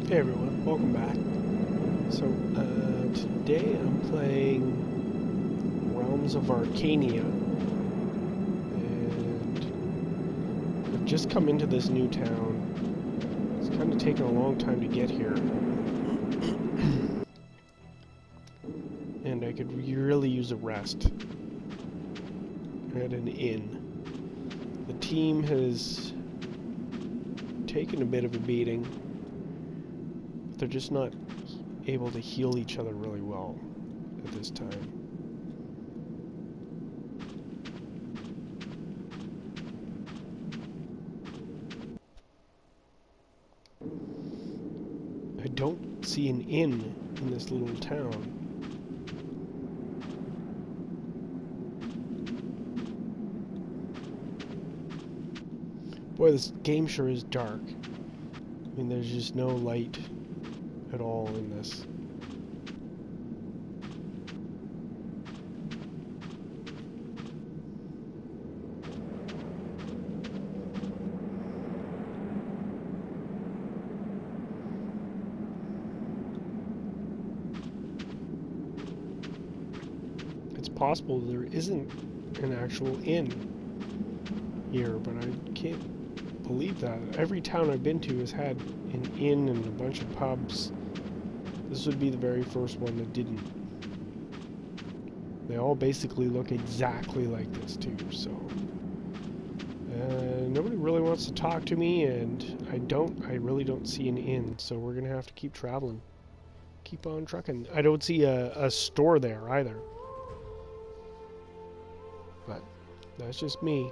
Hey everyone, welcome back. So, today I'm playing Realms of Arkania, and I've just come into this new town. It's kind of taken a long time to get here. And I could really use a rest at an inn. The team has taken a bit of a beating. They're just not able to heal each other really well at this time. I don't see an inn in this little town. Boy, this game sure is dark. I mean, there's just no light at all in this. It's possible there isn't an actual inn here, but I can't believe that. Every town I've been to has had an inn and a bunch of pubs. This would be the very first one that didn't. They all basically look exactly like this too, so nobody really wants to talk to me, and I really don't see an inn, so we're gonna have to keep traveling. Keep on trucking. I don't see a store there either. But that's just me.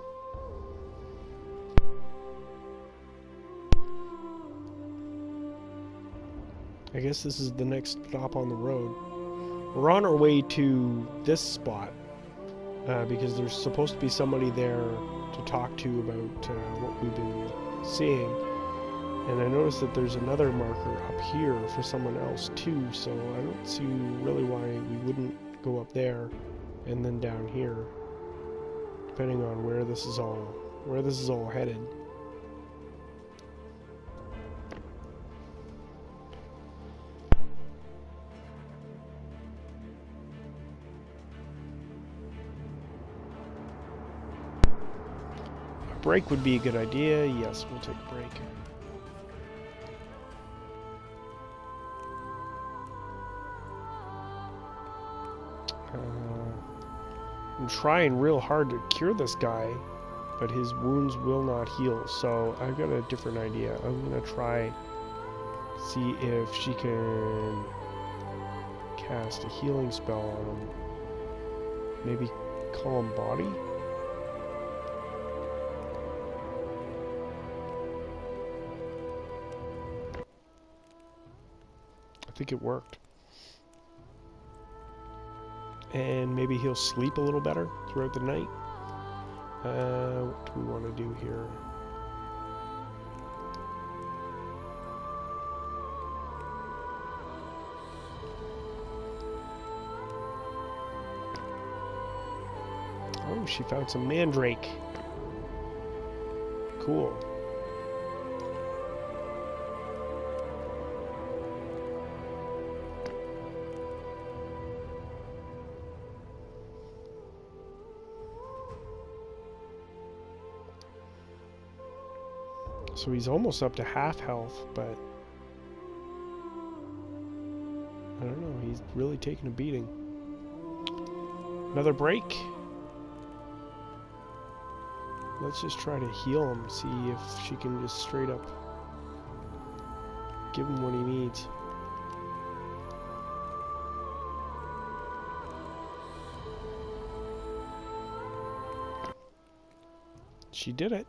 I guess this is the next stop on the road. We're on our way to this spot because there's supposed to be somebody there to talk to about what we've been seeing. And I noticed that there's another marker up here for someone else too, so I don't see really why we wouldn't go up there and then down here, depending on where this is all headed. Break would be a good idea. Yes, we'll take a break. I'm trying real hard to cure this guy, but his wounds will not heal, so I've got a different idea. I'm gonna try see if she can cast a healing spell on him. Maybe Calm Body? I think it worked. And maybe he'll sleep a little better throughout the night. What do we want to do here? Oh, she found some mandrake. Cool. So he's almost up to half health, but I don't know, he's really taking a beating. Another break. Let's just try to heal him, see if she can just straight up give him what he needs. She did it.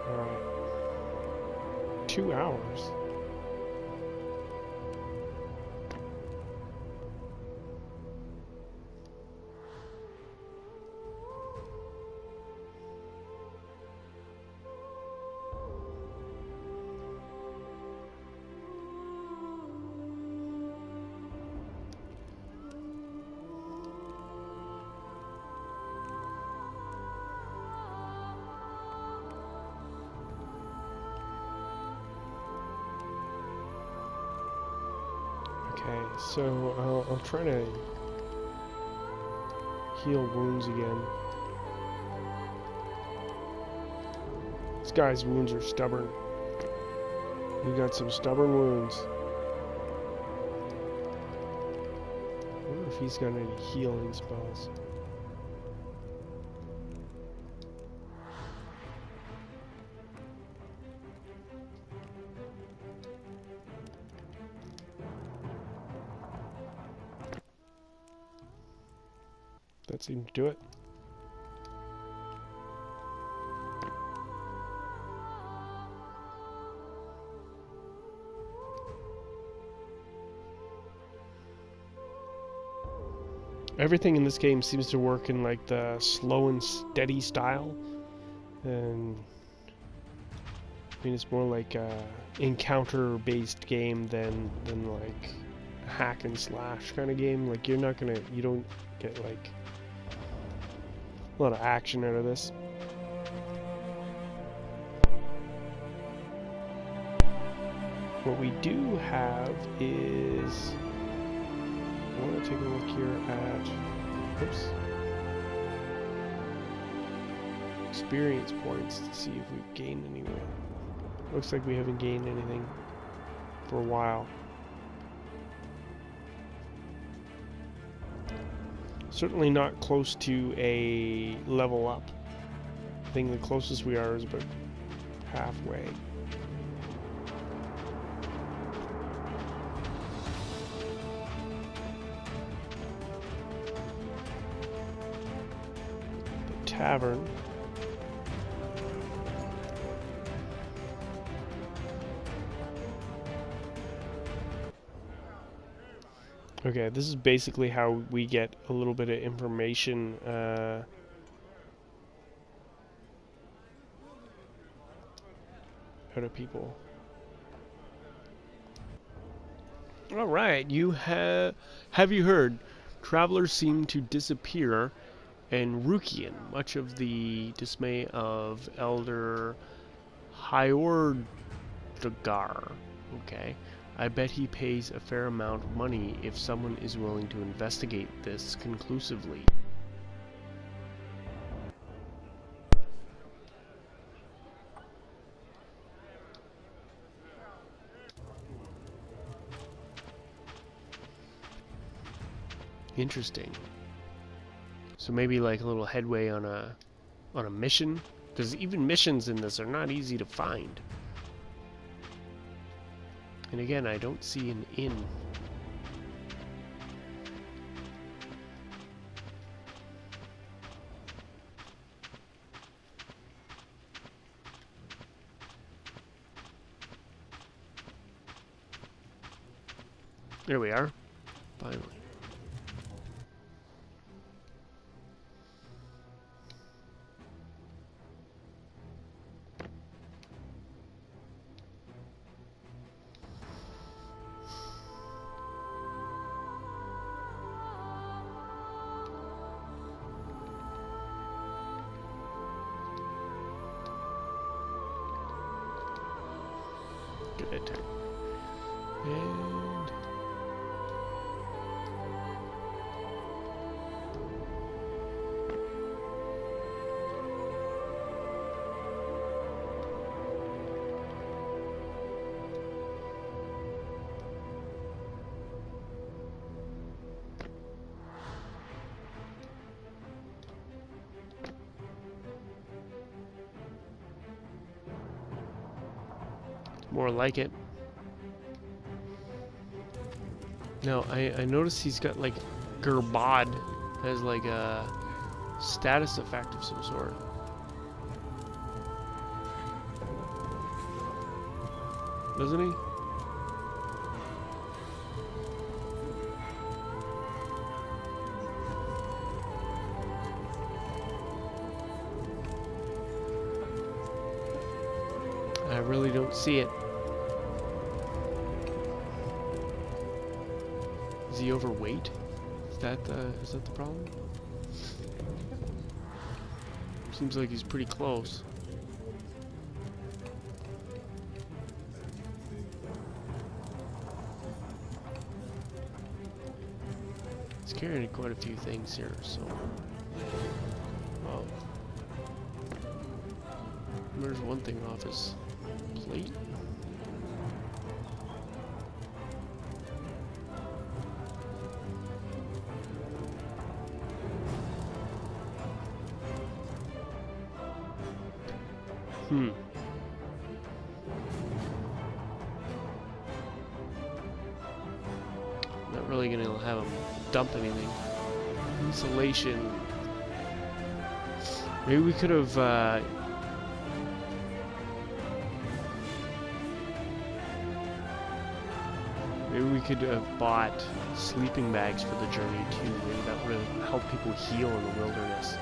Alright. 2 hours. Okay, so I'll try to heal wounds again. This guy's wounds are stubborn. We got some stubborn wounds. I wonder if he's got any healing spells. That seemed to do it. Everything in this game seems to work in like the slow and steady style, and I mean it's more like a encounter-based game than like a hack and slash kind of game. Like you don't get like a lot of action out of this. What we do have is, I want to take a look here at, oops, experience points to see if we've gained anything. Looks like we haven't gained anything for a while. Certainly not close to a level up. I think the closest we are is about halfway. The tavern. Okay, this is basically how we get a little bit of information out of people. All right, have you heard? Travelers seem to disappear in Rukian, much of the dismay of Elder Hyordagar. Okay. I bet he pays a fair amount of money if someone is willing to investigate this conclusively. Interesting. So maybe like a little headway on a mission, because even missions in this are not easy to find. And again, I don't see an inn. There we are. Finally. Good. And more like it. No, I noticed he's got like Gerbod has like a status effect of some sort. Doesn't he? I really don't see it. Is he overweight? Is that the problem? Seems like he's pretty close. It's carrying quite a few things here, so... Wow. There's one thing off his plate. Not really gonna have him dump anything. Insulation. Maybe we could have, maybe we could have bought sleeping bags for the journey too. Maybe that would have helped people heal in the wilderness.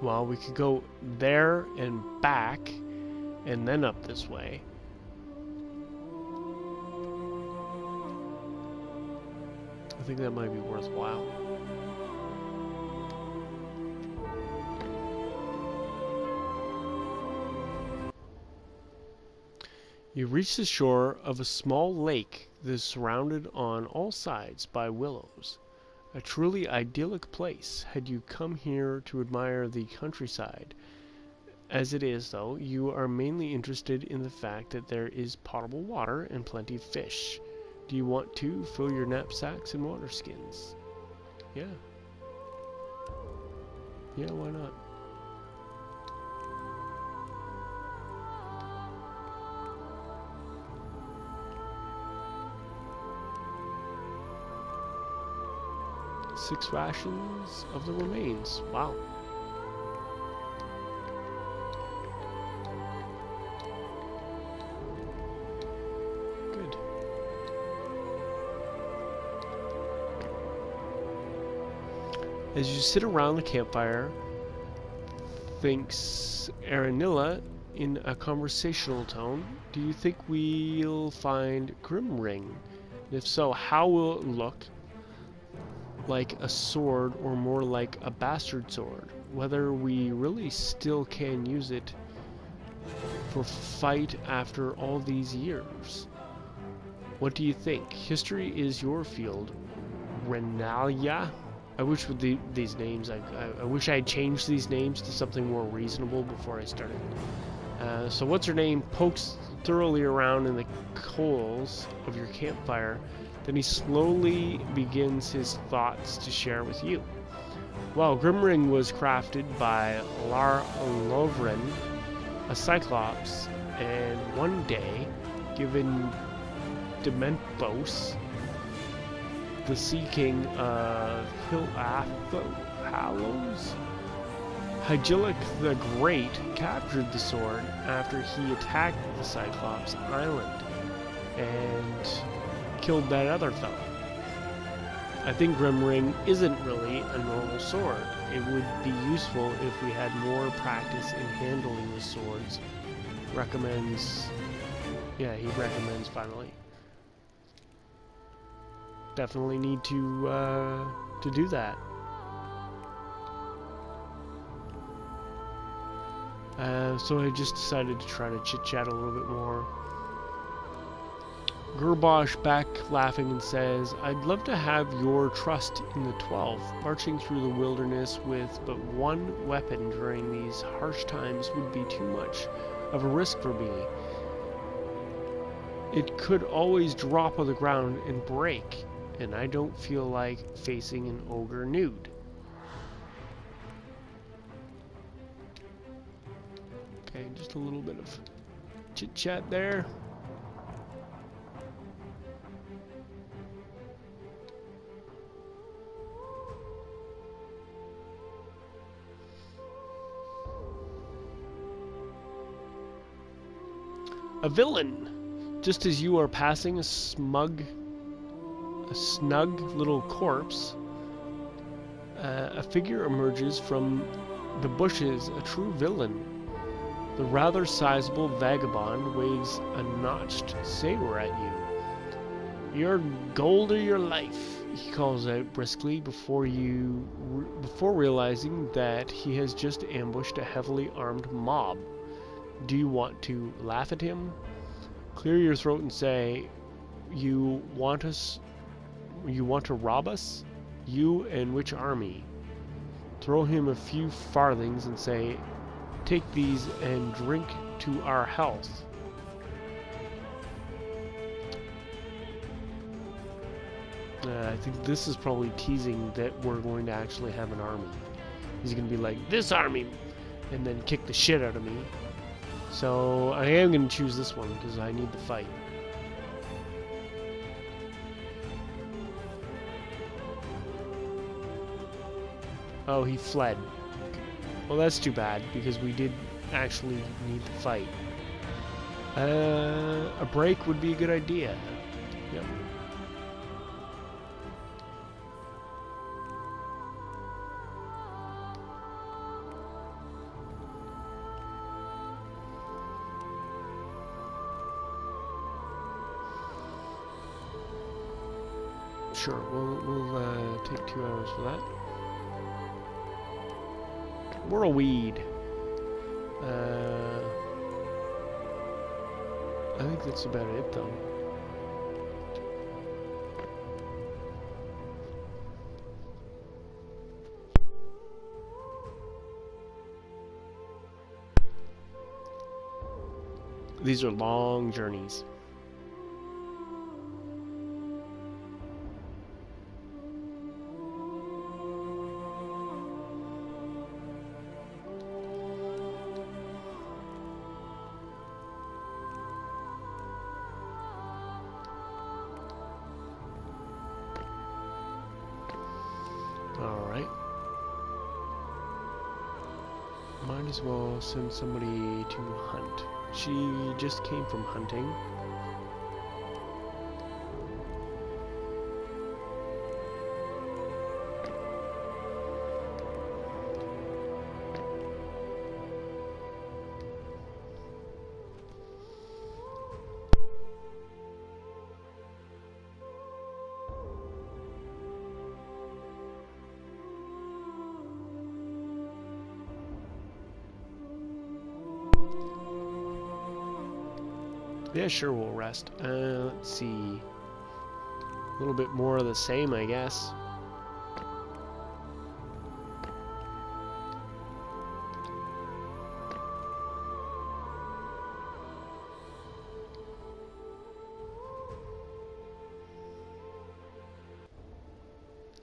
Well, we could go there and back, and then up this way. I think that might be worthwhile. You reach the shore of a small lake that is surrounded on all sides by willows. A truly idyllic place had you come here to admire the countryside. As it is, though, you are mainly interested in the fact that there is potable water and plenty of fish. Do you want to fill your knapsacks and water skins? Yeah. Yeah, why not? Six rations of the remains. Wow. Good. As you sit around the campfire, thinks Aranilla in a conversational tone, do you think we'll find Grimring? If so, how will it look? Like a sword or more like a bastard sword? Whether we really still can use it for fight after all these years? What do you think? History is your field. Renalia? I wish with these names, I wish I had changed these names to something more reasonable before I started. So what's her name pokes thoroughly around in the coals of your campfire. Then he slowly begins his thoughts to share with you. Well, Grimring was crafted by Lar Lovren, a cyclops, and one day given Dementos, the Sea King of Hallows. Hygilic the Great captured the sword after he attacked the Cyclops Island and killed that other fellow. I think Grimring isn't really a normal sword. It would be useful if we had more practice in handling the swords. Recommends... Yeah, he recommends finally. Definitely need to do that. So I just decided to try to chit-chat a little bit more. Gerbosh back laughing and says, I'd love to have your trust in the 12. Marching through the wilderness with but one weapon during these harsh times would be too much of a risk for me. It could always drop on the ground and break, and I don't feel like facing an ogre nude. Okay, just a little bit of chit-chat there. A villain! Just as you are passing a snug little corpse, a figure emerges from the bushes, a true villain. The rather sizable vagabond waves a notched saber at you. Your gold or your life. he calls out briskly before realizing that he has just ambushed a heavily armed mob. Do you want to laugh at him? Clear your throat and say, you want to rob us? You and which army? Throw him a few farthings and say, take these and drink to our health. I think this is probably teasing that we're going to actually have an army. He's going to be like, this army! And then kick the shit out of me. So I am going to choose this one because I need the fight. Oh, he fled. Well, that's too bad because we did actually need the fight. A break would be a good idea. Yep. Sure, we'll take 2 hours for that. Whirlweed. I think that's about it, though. These are long journeys. Alright. Might as well send somebody to hunt. She just came from hunting. Yeah, sure, we'll rest. Let's see. A little bit more of the same, I guess.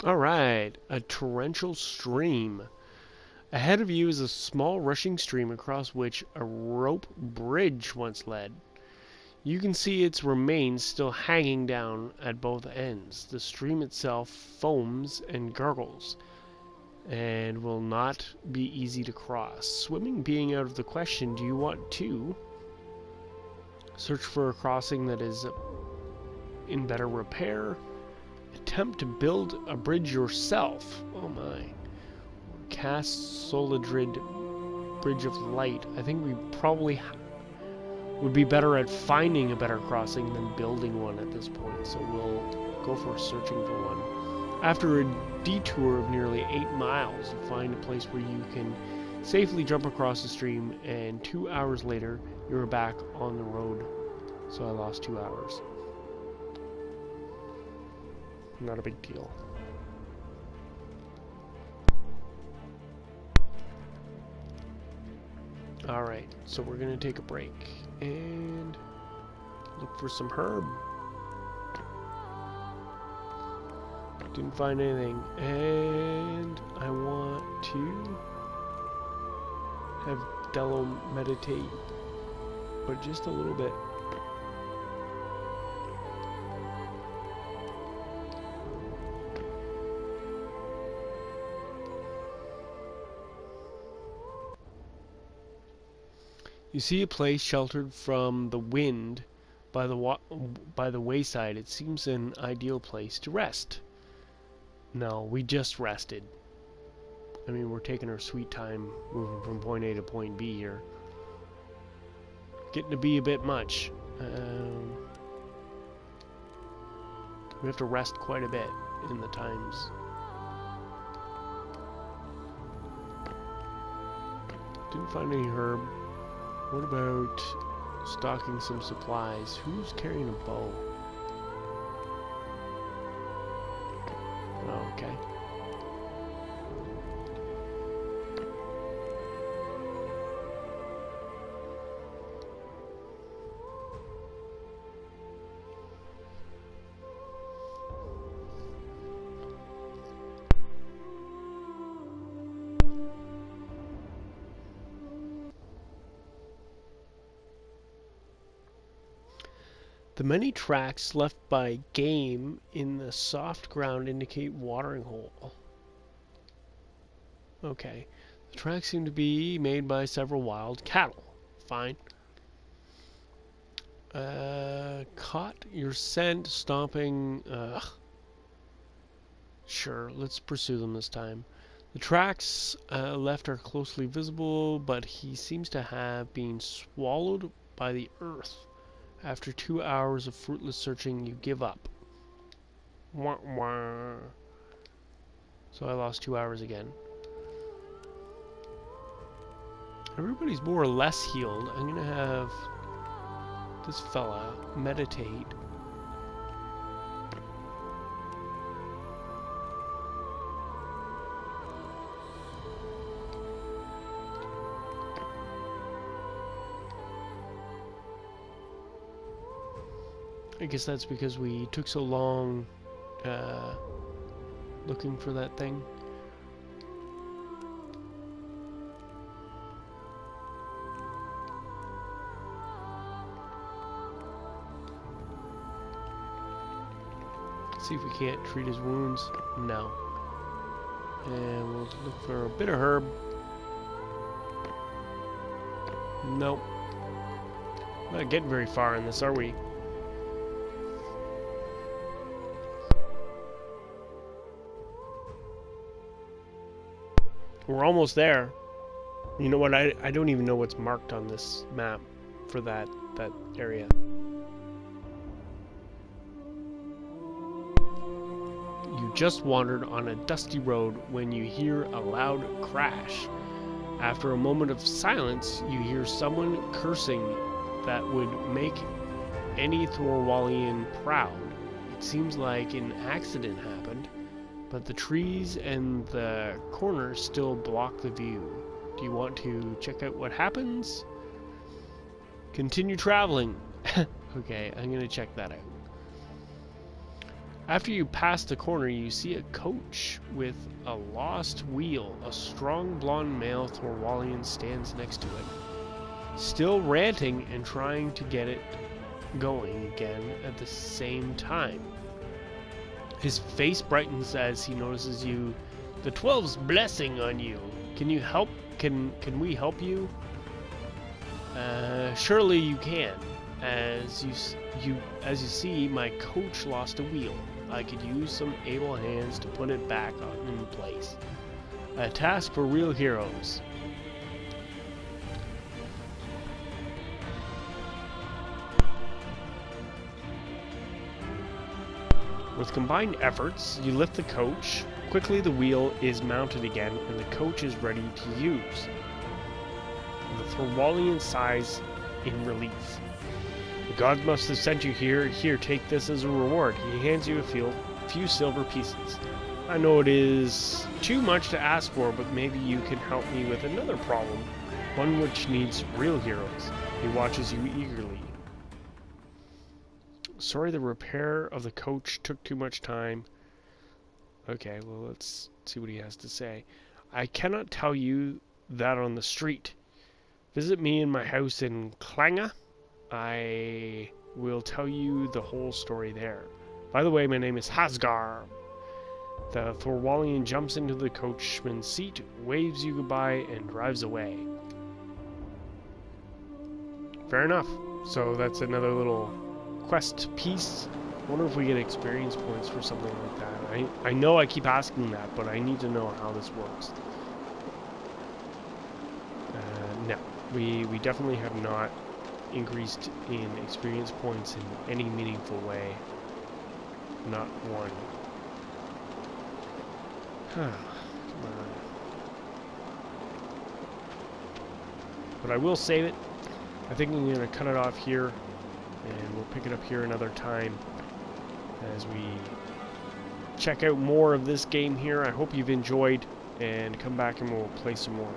Alright, a torrential stream. Ahead of you is a small rushing stream across which a rope bridge once led. You can see its remains still hanging down at both ends. The stream itself foams and gurgles, and will not be easy to cross. Swimming being out of the question, do you want to search for a crossing that is in better repair? Attempt to build a bridge yourself. Oh my. Cast Solidrid Bridge of Light. I think we probably would be better at finding a better crossing than building one at this point, so we'll go for searching for one. After a detour of nearly 8 miles, you find a place where you can safely jump across the stream, and 2 hours later, you're back on the road. So I lost 2 hours. Not a big deal. Alright, so we're gonna take a break and look for some herb. Didn't find anything, and I want to have Dello meditate, but just a little bit. You see a place sheltered from the wind by the wayside. It seems an ideal place to rest. No, we just rested. I mean, we're taking our sweet time moving from point A to point B here. Getting to be a bit much. We have to rest quite a bit. in the times. Didn't find any herb. What about stocking some supplies? Who's carrying a bow? Oh, okay. The many tracks left by game in the soft ground indicate watering hole. Okay. The tracks seem to be made by several wild cattle. Fine. Caught your scent stomping. Sure, let's pursue them this time. The tracks left are closely visible, but he seems to have been swallowed by the earth. After 2 hours of fruitless searching, you give up. Wah, wah. So I lost 2 hours again. Everybody's more or less healed. I'm gonna have this fella meditate. I guess that's because we took so long looking for that thing. See if we can't treat his wounds. No. And we'll look for a bit of herb. Nope. Not getting very far in this, are we? We're almost there. You know what? I don't even know what's marked on this map for that area. You just wandered on a dusty road when you hear a loud crash. After a moment of silence, you hear someone cursing that would make any Thorwallian proud. It seems like an accident happened, but the trees and the corner still block the view. Do you want to check out what happens? Continue traveling. Okay, I'm going to check that out. After you pass the corner, you see a coach with a lost wheel. A strong blonde male Thorwallian stands next to it, still ranting and trying to get it going again at the same time. His face brightens as he notices you. The 12's blessing on you. Can you help? Can we help you? Surely you can. As you see, my coach lost a wheel. I could use some able hands to put it back in place. A task for real heroes. With combined efforts, you lift the coach. Quickly the wheel is mounted again and the coach is ready to use. The Thorwallian sighs in relief. The gods must have sent you here. Here, take this as a reward. He hands you a few silver pieces. I know it is too much to ask for, but maybe you can help me with another problem, one which needs real heroes. He watches you eagerly. Sorry, the repair of the coach took too much time. Okay, well, let's see what he has to say. I cannot tell you that on the street. Visit me in my house in Klanga. I will tell you the whole story there. By the way, my name is Hasgar. The Thorwallian jumps into the coachman's seat, waves you goodbye, and drives away. Fair enough. So that's another little quest piece. I wonder if we get experience points for something like that. I know I keep asking that, but I need to know how this works. No, we definitely have not increased in experience points in any meaningful way. Not one. Come on. But I will save it. I think I'm going to cut it off here, and we'll pick it up here another time as we check out more of this game here. I hope you've enjoyed, and come back and we'll play some more.